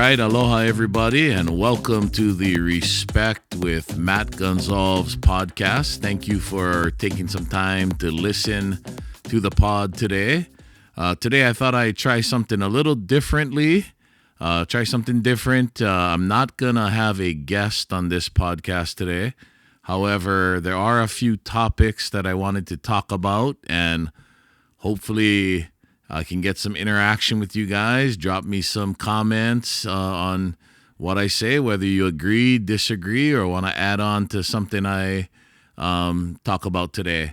right, aloha everybody, and welcome to the Respect with Matt Gonzalez podcast. Thank you for taking some time to listen to the pod today. Today I thought I'd try something a little differently. I'm not going to have a guest on this podcast today. However, there are a few topics that I wanted to talk about, and hopefully I can get some interaction with you guys. Drop me some comments on what I say, whether you agree, disagree, or want to add on to something I talk about today.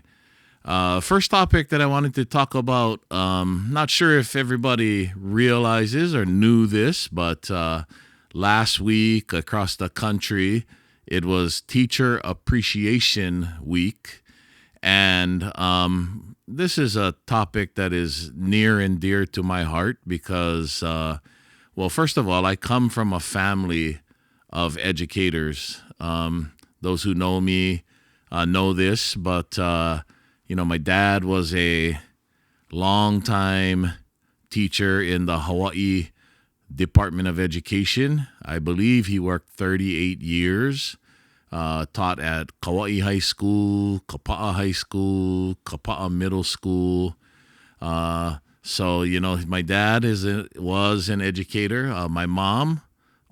First topic that I wanted to talk about, not sure if everybody realizes or knew this, but last week across the country, it was Teacher Appreciation Week. And this is a topic that is near and dear to my heart because, first of all, I come from a family of educators. Those who know me know this, but my dad was a longtime teacher in the Hawaii Department of Education. I believe he worked 38 years, taught at Hawaii High School, Kapaa High School, Kapaa Middle School. So my dad was an educator. My mom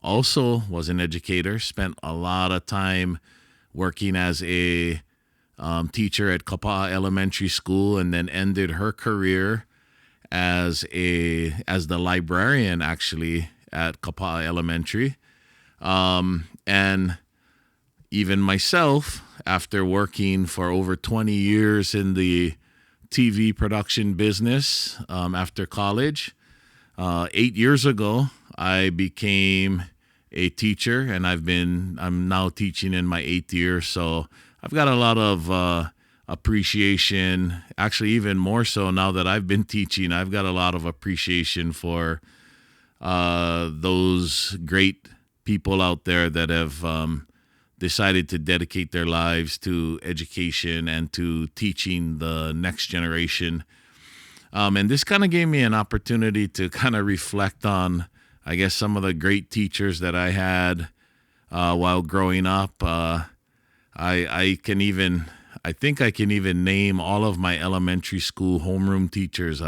also was an educator, spent a lot of time working as a teacher at Kapaa Elementary School, and then ended her career as the librarian actually at Kapaa Elementary. And even myself, after working for over 20 years in the TV production business after college, 8 years ago, I became a teacher, and I'm now teaching in my 8th year. So I've got a lot of appreciation, actually even more so now that I've been teaching. I've got a lot of appreciation for those great people out there that have decided to dedicate their lives to education and to teaching the next generation. And this kind of gave me an opportunity to kind of reflect on, I guess, some of the great teachers that I had while growing up. I think I can even name all of my elementary school homeroom teachers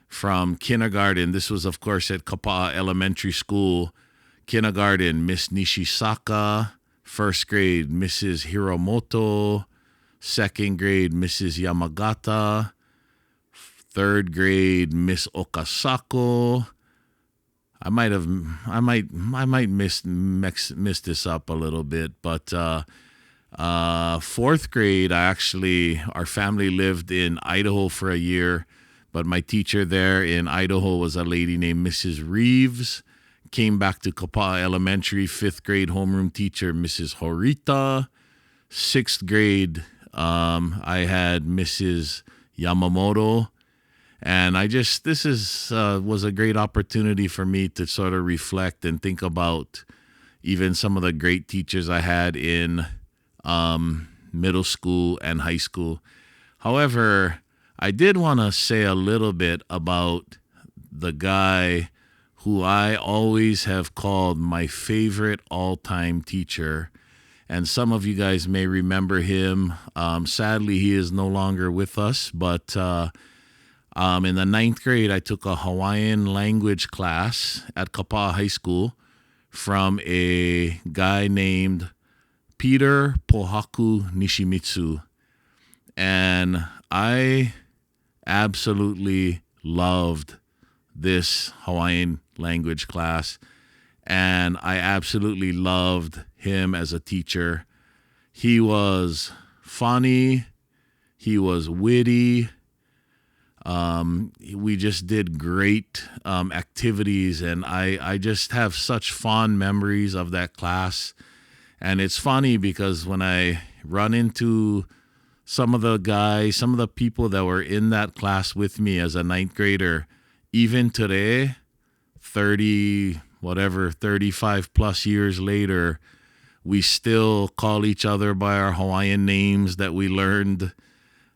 from kindergarten. This was, of course, at Kapaa Elementary School. Kindergarten, Miss Nishisaka. First grade, Mrs. Hiromoto. Second grade, Mrs. Yamagata. Third grade, Miss Okasako. I might miss this up a little bit, but fourth grade, our family lived in Idaho for a year, but my teacher there in Idaho was a lady named Mrs. Reeves. Came back to Kapaa Elementary, 5th grade homeroom teacher, Mrs. Horita. 6th grade, I had Mrs. Yamamoto. And was a great opportunity for me to sort of reflect and think about even some of the great teachers I had in middle school and high school. However, I did want to say a little bit about the guy who I always have called my favorite all-time teacher. And some of you guys may remember him. Sadly, he is no longer with us, but in the 9th grade, I took a Hawaiian language class at Kapaa High School from a guy named Peter Pohaku Nishimitsu. And I absolutely loved this Hawaiian language class, and I absolutely loved him as a teacher. He was funny, he was witty. We just did great activities, and I just have such fond memories of that class. And it's funny because when I run into some of the people that were in that class with me as a 9th grader, even today, 35 plus years later, we still call each other by our Hawaiian names that we learned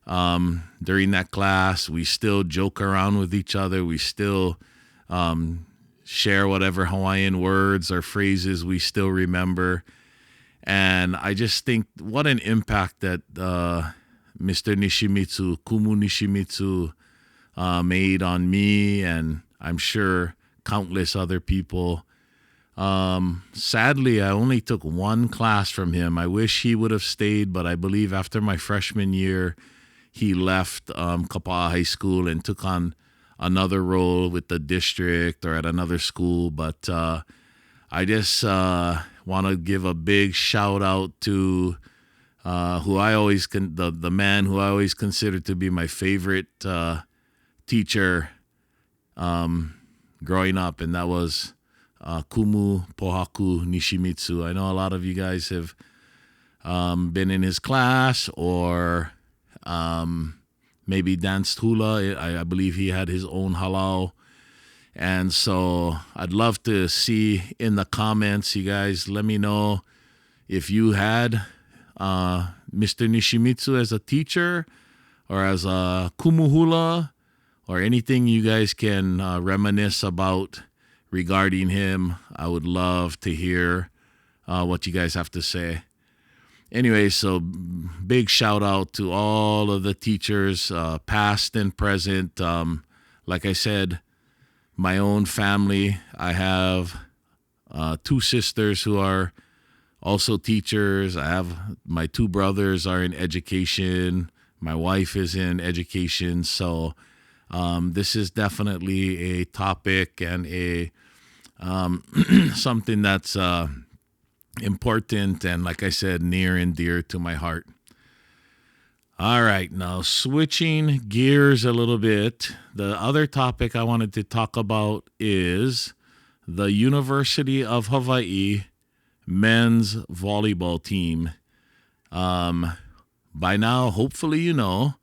during that class. We still joke around with each other. We still share whatever Hawaiian words or phrases we still remember. And I just think what an impact that Mr. Nishimitsu, Kumu Nishimitsu, made on me, and I'm sure countless other people. Sadly, I only took one class from him. I wish he would have stayed, but I believe after my freshman year, he left Kapaa High School and took on another role with the district or at another school. But I just want to give a big shout out to who I always the man who I always considered to be my favorite teacher growing up, and that was Kumu Pohaku Nishimitsu. I know a lot of you guys have been in his class or maybe danced hula. I believe he had his own halau. And so I'd love to see in the comments, you guys, let me know if you had Mr. Nishimitsu as a teacher or as a kumu hula or anything you guys can reminisce about regarding him. I would love to hear what you guys have to say. Anyway, so big shout out to all of the teachers, past and present. Like I said, my own family, I have 2 sisters who are also teachers. I have my 2 brothers are in education. My wife is in education. So this is definitely a topic and a something that's important and, like I said, near and dear to my heart. All right, now switching gears a little bit, the other topic I wanted to talk about is the University of Hawaii Men's Volleyball team. By now, hopefully you know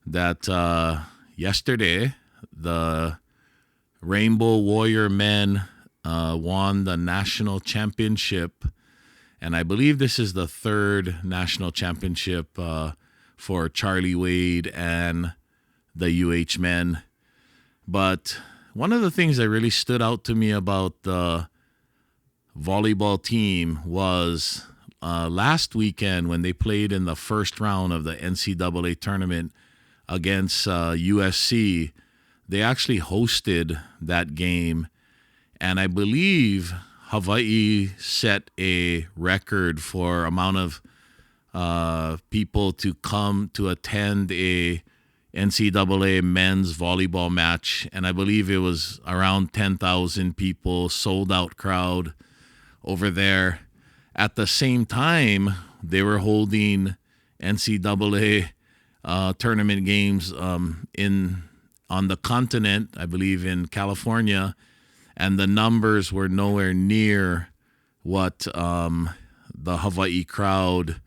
that yesterday, the Rainbow Warrior men won the national championship, and I believe this is the 3rd national championship for Charlie Wade and the UH men. But one of the things that really stood out to me about the volleyball team was last weekend when they played in the first round of the NCAA tournament against USC. They actually hosted that game, and I believe Hawaii set a record for amount of people to come to attend a NCAA men's volleyball match, and I believe it was around 10,000 people, sold out crowd over there. At the same time, they were holding NCAA tournament games on the continent, I believe in California, and the numbers were nowhere near what the Hawaii crowd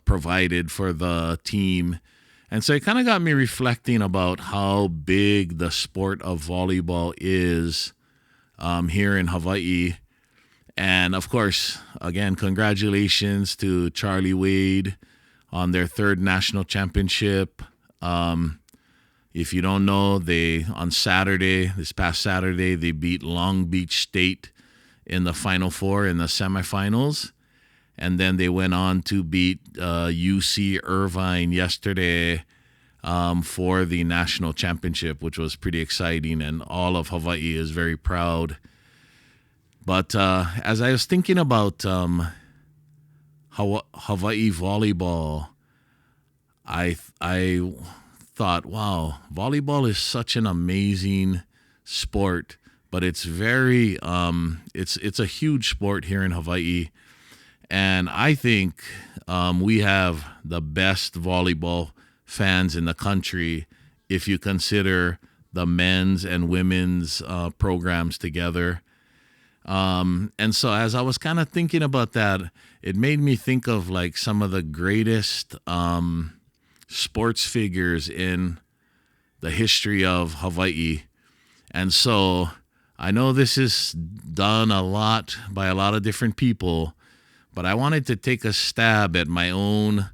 provided for the team. And so it kind of got me reflecting about how big the sport of volleyball is here in Hawaii. And of course, again, congratulations to Charlie Wade on their 3rd national championship. If you don't know, this past Saturday, they beat Long Beach State in the Final Four in the semifinals. And then they went on to beat UC Irvine yesterday for the national championship, which was pretty exciting. And all of Hawaii is very proud. But as I was thinking about Hawaii volleyball, I thought, wow, volleyball is such an amazing sport, but it's very it's a huge sport here in Hawaii, and I think we have the best volleyball fans in the country if you consider the men's and women's programs together. And so as I was kind of thinking about that, it made me think of like some of the greatest sports figures in the history of Hawaii. And so I know this is done a lot by a lot of different people, but I wanted to take a stab at my own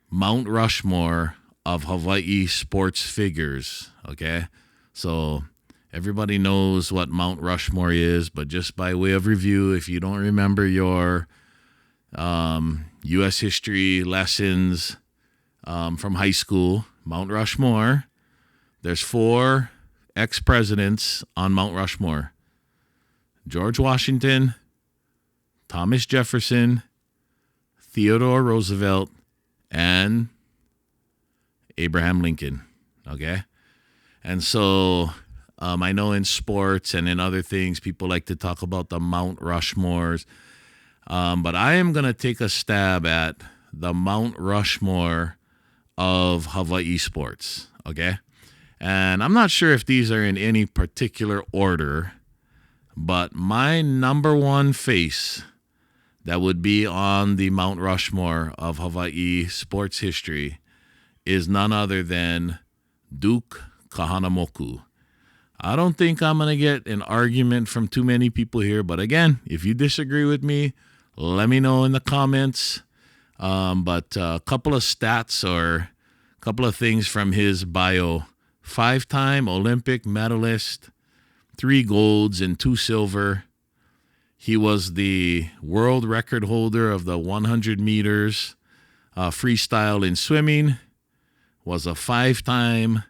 Mount Rushmore of Hawaii sports figures. Okay. So Everybody knows what Mount Rushmore is, but just by way of review, if you don't remember your U.S. history lessons from high school, Mount Rushmore, there's 4 ex-presidents on Mount Rushmore. George Washington, Thomas Jefferson, Theodore Roosevelt, and Abraham Lincoln. Okay? And so I know in sports and in other things, people like to talk about the Mount Rushmores. But I am going to take a stab at the Mount Rushmore of Hawaii sports. Okay? And I'm not sure if these are in any particular order, but my number one face that would be on the Mount Rushmore of Hawaii sports history is none other than Duke Kahanamoku. I don't think I'm going to get an argument from too many people here, but again, if you disagree with me, let me know in the comments. But a couple of stats or a couple of things from his bio. 5-time Olympic medalist, 3 golds and 2 silver. He was the world record holder of the 100 meters freestyle in swimming, was a 5-time,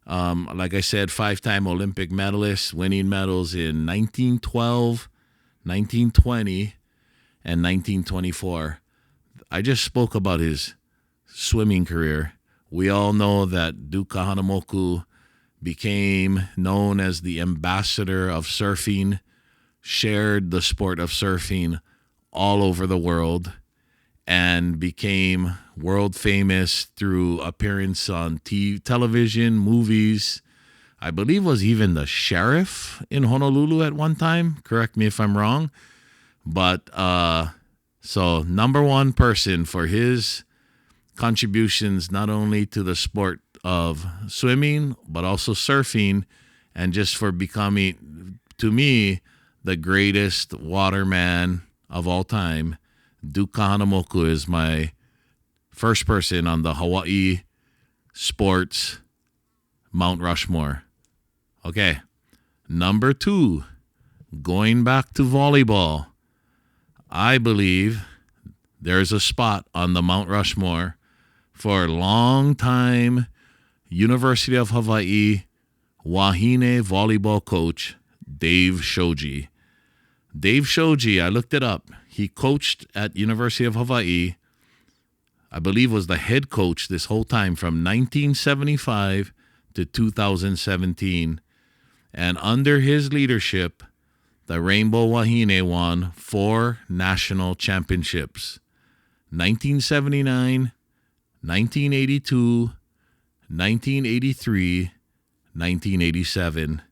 like I said, 5-time Olympic medalist, winning medals in 1912, 1920, and 1924. I just spoke about his swimming career. We all know that Duke Kahanamoku became known as the ambassador of surfing, shared the sport of surfing all over the world, and became world famous through appearance on television, movies. I believe was even the sheriff in Honolulu at one time. Correct me if I'm wrong. But so number one person for his contributions not only to the sport of swimming, but also surfing, and just for becoming, to me, the greatest waterman of all time. Duke Kahanamoku is my first person on the Hawaii sports Mount Rushmore. Okay, number 2, going back to volleyball. I believe there's a spot on the Mount Rushmore for long-time University of Hawaii Wahine volleyball coach Dave Shoji. Dave Shoji, I looked it up. He coached at University of Hawaii, I believe was the head coach this whole time from 1975 to 2017. And under his leadership, the Rainbow Wahine won 4 national championships. 1979, 1982, 1983, 1987.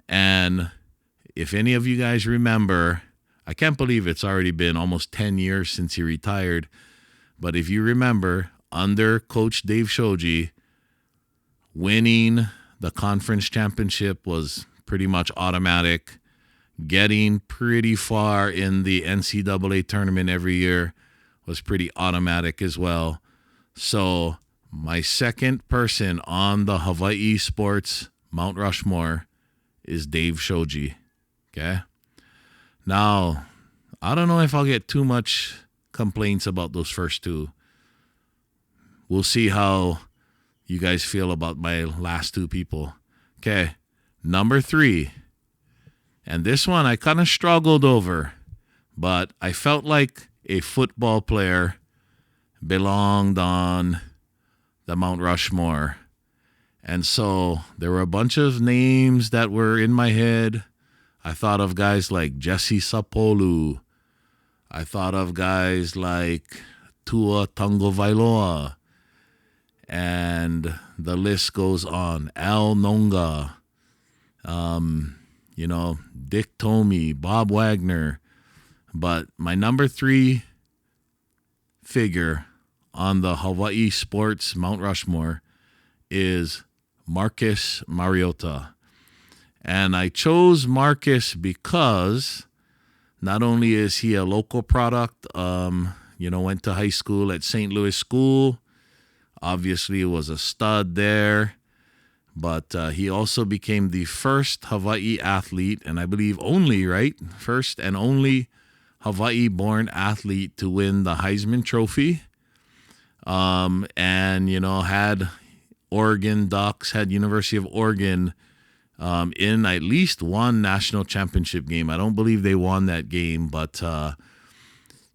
And if any of you guys remember, I can't believe it's already been almost 10 years since he retired. But if you remember, under Coach Dave Shoji, winning the conference championship was pretty much automatic. Getting pretty far in the NCAA tournament every year was pretty automatic as well. So my second person on the Hawaii sports Mount Rushmore is Dave Shoji. Okay? Now, I don't know if I'll get too much complaints about those first 2. We'll see how you guys feel about my last 2 people. Okay, number 3. And this one I kind of struggled over, but I felt like a football player belonged on the Mount Rushmore. And so there were a bunch of names that were in my head. I thought of guys like Jesse Sapolu. I thought of guys like Tua Tagovailoa. And the list goes on. Al Nonga. Dick Tomey, Bob Wagner. But my number 3 figure on the Hawaii sports Mount Rushmore is Marcus Mariota. And I chose Marcus because not only is he a local product, went to high school at St. Louis School, obviously was a stud there, But he also became the first Hawaii athlete, and I believe only, right? First and only Hawaii-born athlete to win the Heisman Trophy. And, had Oregon Ducks, had University of Oregon in at least one national championship game. I don't believe they won that game, but,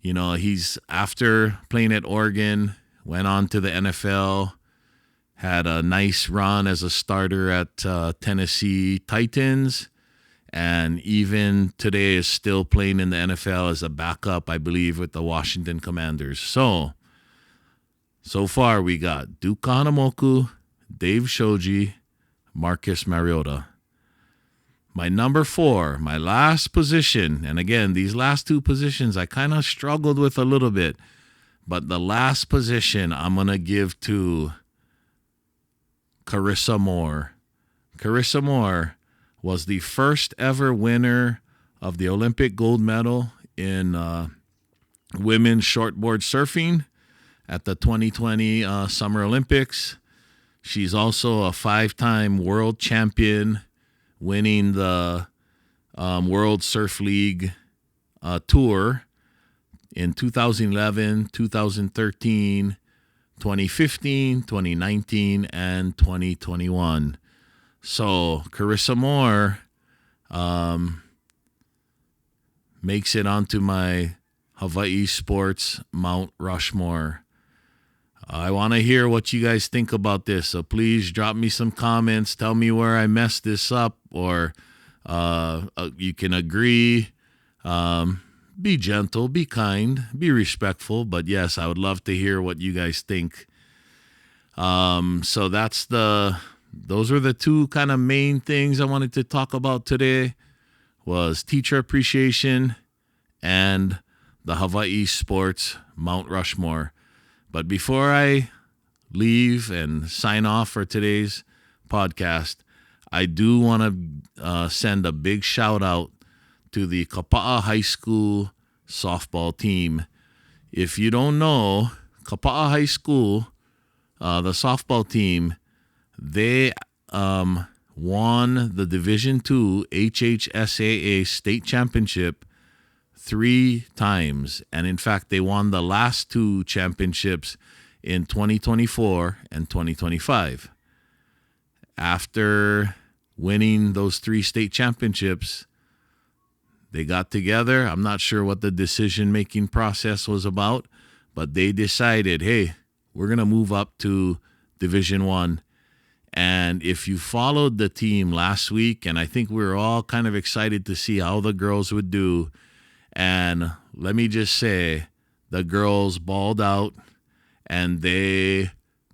he's, after playing at Oregon, went on to the NFL, had a nice run as a starter at Tennessee Titans, and even today is still playing in the NFL as a backup, I believe, with the Washington Commanders. So far we got Duke Kahanamoku, Dave Shoji, Marcus Mariota. My number 4, my last position, and again, these last 2 positions I kind of struggled with a little bit, but the last position I'm going to give to Carissa Moore. Carissa Moore was the first ever winner of the Olympic gold medal in women's shortboard surfing at the 2020 Summer Olympics. She's also a 5-time world champion, winning the World Surf League Tour in 2011, 2013, 2015, 2019, and 2021. So Carissa Moore makes it onto my Hawaii sports Mount Rushmore. I want to hear what you guys think about this, so please drop me some comments. Tell me where I messed this up, or you can agree. Be gentle, be kind, be respectful, but yes, I would love to hear what you guys think. So those were the 2 kind of main things I wanted to talk about today, was teacher appreciation and the Hawaii sports Mount Rushmore. But before I leave and sign off for today's podcast, I do want to send a big shout out to the Kapaa High School softball team. If you don't know, Kapaa High School, the softball team, they won the Division II HHSAA state championship 3 times. And in fact, they won the last 2 championships in 2024 and 2025. After winning those 3 state championships, they got together. I'm not sure what the decision-making process was about, but they decided, hey, we're going to move up to Division I. And if you followed the team last week, and I think we were all kind of excited to see how the girls would do, and let me just say, the girls balled out, and they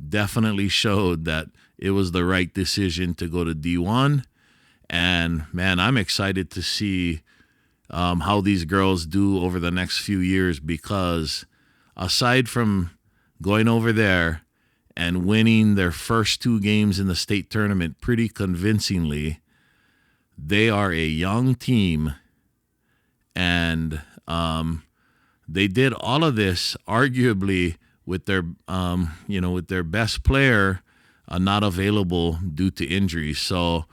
definitely showed that it was the right decision to go to D1. And, man, I'm excited to see how these girls do over the next few years, because aside from going over there and winning their first 2 games in the state tournament pretty convincingly, they are a young team, and they did all of this arguably with their with their best player not available due to injury. So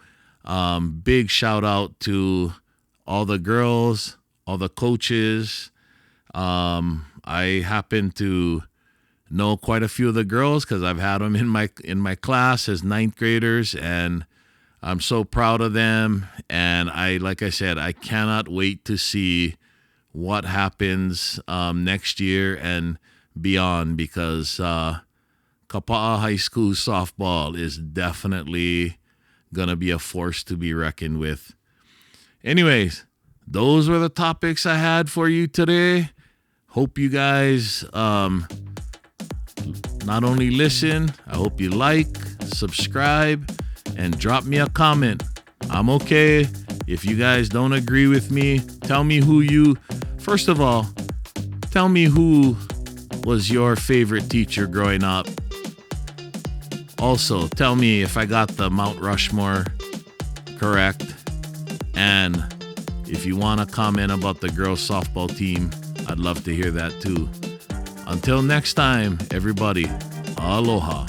big shout out to all the girls, all the coaches. I happen to know quite a few of the girls because I've had them in my class as 9th graders, and I'm so proud of them. And like I said, I cannot wait to see what happens next year and beyond, because Kapaa High School softball is definitely going to be a force to be reckoned with. Anyways, those were the topics I had for you today. Hope you guys not only listen, I hope you like, subscribe, and drop me a comment. I'm okay. If you guys don't agree with me, tell me first of all, tell me who was your favorite teacher growing up. Also, tell me if I got the Mount Rushmore correct. And if you want to comment about the girls softball team, I'd love to hear that too. Until next time, everybody, aloha.